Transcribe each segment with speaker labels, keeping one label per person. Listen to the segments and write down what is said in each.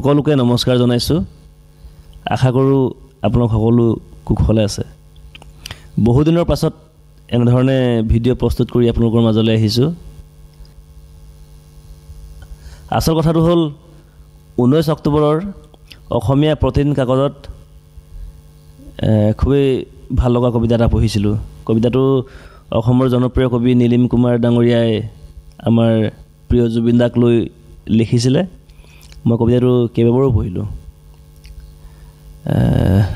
Speaker 1: সকলোকে নমস্কাৰ জনাইছোঁ। আশা কৰোঁ আপোনালোক সকলো কুশলে আছে। বহুদিনৰ পাছত এনেধৰণে ভিডিঅ' প্ৰস্তুত কৰি আপোনালোকৰ মাজলৈ আহিছোঁ। আচল কথাটো হ'ল 19 অক্টোবৰৰ অসমীয়া প্ৰতিদিন কাকতত খুবেই ভাল লগা কবিতা এটা পঢ়িছিলোঁ। কবিতাটো অসমৰ জনপ্ৰিয় কবি নীলিম কুমাৰ ডাঙৰীয়াই আমাৰ প্ৰিয় জুবিন দাক লৈ লিখিছিলে। মই কবিতাটো কেইবাবাৰো পঢ়িলোঁ।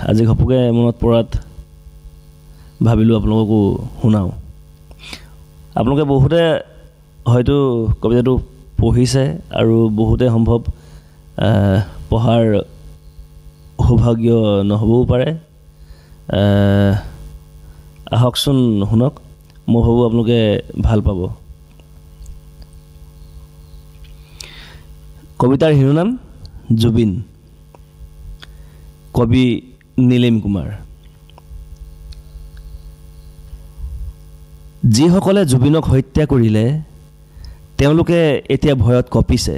Speaker 1: আজি ঘপকৈ মনত পৰাত ভাবিলোঁ আপোনালোককো শুনাওঁ। আপোনালোকে বহুতে হয়তো কবিতাটো পঢ়িছে আৰু বহুতে সম্ভৱ পঢ়াৰ সৌভাগ্য নহ'বও পাৰে। আহকচোন শুনক, মই ভাবোঁ আপোনালোকে ভাল পাব। কবিতাৰ শিৰোনাম জুবিন, কবি নীলিম কুমাৰ। যিসকলে জুবিনক হত্যা কৰিলে তেওঁলোকে এতিয়া ভয়ত কঁপিছে,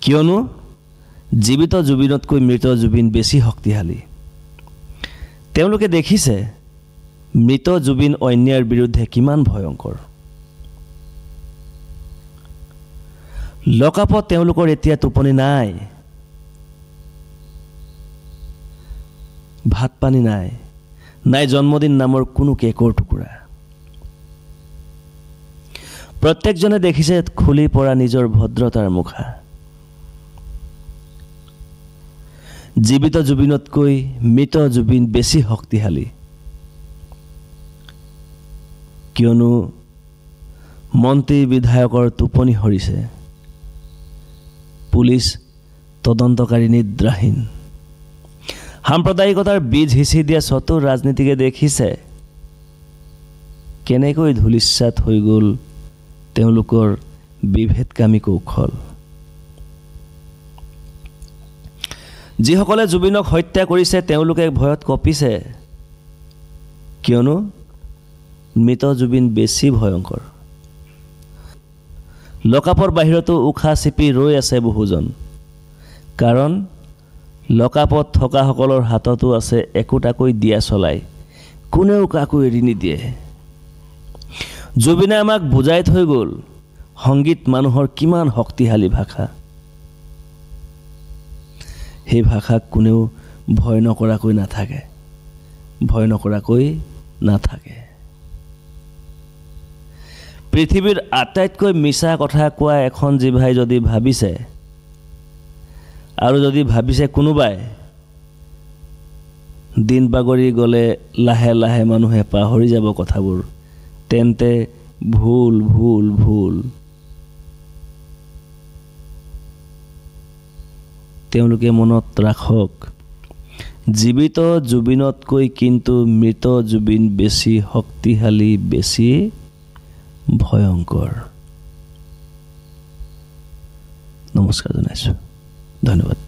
Speaker 1: কিয়নো জীৱিত জুবিনতকৈ মৃত জুবিন বেছি শক্তিশালী। তেওঁলোকে দেখিছে মৃত জুবিন অন্যায়ৰ বিৰুদ্ধে কিমান ভয়ংকৰ। লকআপত তেওঁলোকৰ এতিয়া টোপনি নাই, ভাত পানী নাই, নাই জন্মদিন নামৰ কোনো কেকৰ টুকুৰা। প্ৰত্যেকজনে দেখিছে খুলি পৰা নিজৰ ভদ্ৰতাৰ মুখা। জীৱিত জুবিনতকৈ মৃত জুবিন বেছি শক্তিশালী, কিয়নো মন্ত্ৰী বিধায়কৰ টোপনি সৰিছে, পুলিচ তদন্তকাৰী নিদ্ৰাহীন। সাম্প্ৰদায়িকতাৰ বীজ সিঁচি দিয়া চতুৰ ৰাজনীতিকে দেখিছে কেনেকৈ ধূলিসাৎ হৈ গ'ল তেওঁলোকৰ বিভেদকামী কৌশল। যিসকলে জুবিনক হত্যা কৰিছে তেওঁলোকে ভয়ত কঁপিছে, কিয়নো মৃত জুবিন বেছি ভয়ংকৰ। লকআপৰ বাহিৰতো উশাহ চিপি ৰৈ আছে বহুজন, কাৰণ লকআপত থকাসকলৰ হাততো আছে একোটাকৈ দিয়া চলাই, কোনেও কাকো এৰি নিদিয়ে। জুবিনে আমাক বুজাই থৈ গ'ল সংগীত মানুহৰ কিমান শক্তিশালী ভাষা। সেই ভাষাক কোনেও ভয় নকৰাকৈ নাথাকে, ভয় নকৰাকৈ নাথাকে। পৃথিৱীৰ আটাইতকৈ মিছা কথা কোৱা এখন জিভাই যদি ভাবিছে, আৰু যদি ভাবিছে কোনোবাই দিন বাগৰি গ'লে লাহে লাহে মানুহে পাহৰি যাব কথাবোৰ, তেন্তে ভুল ভুল ভুল। তেওঁলোকে মনত ৰাখক, জীৱিত জুবিনতকৈ কিন্তু মৃত জুবিন বেছি শক্তিশালী, বেছি ভয়ংকৰ। নমস্কাৰ জনাইছোঁ, ধন্যবাদ।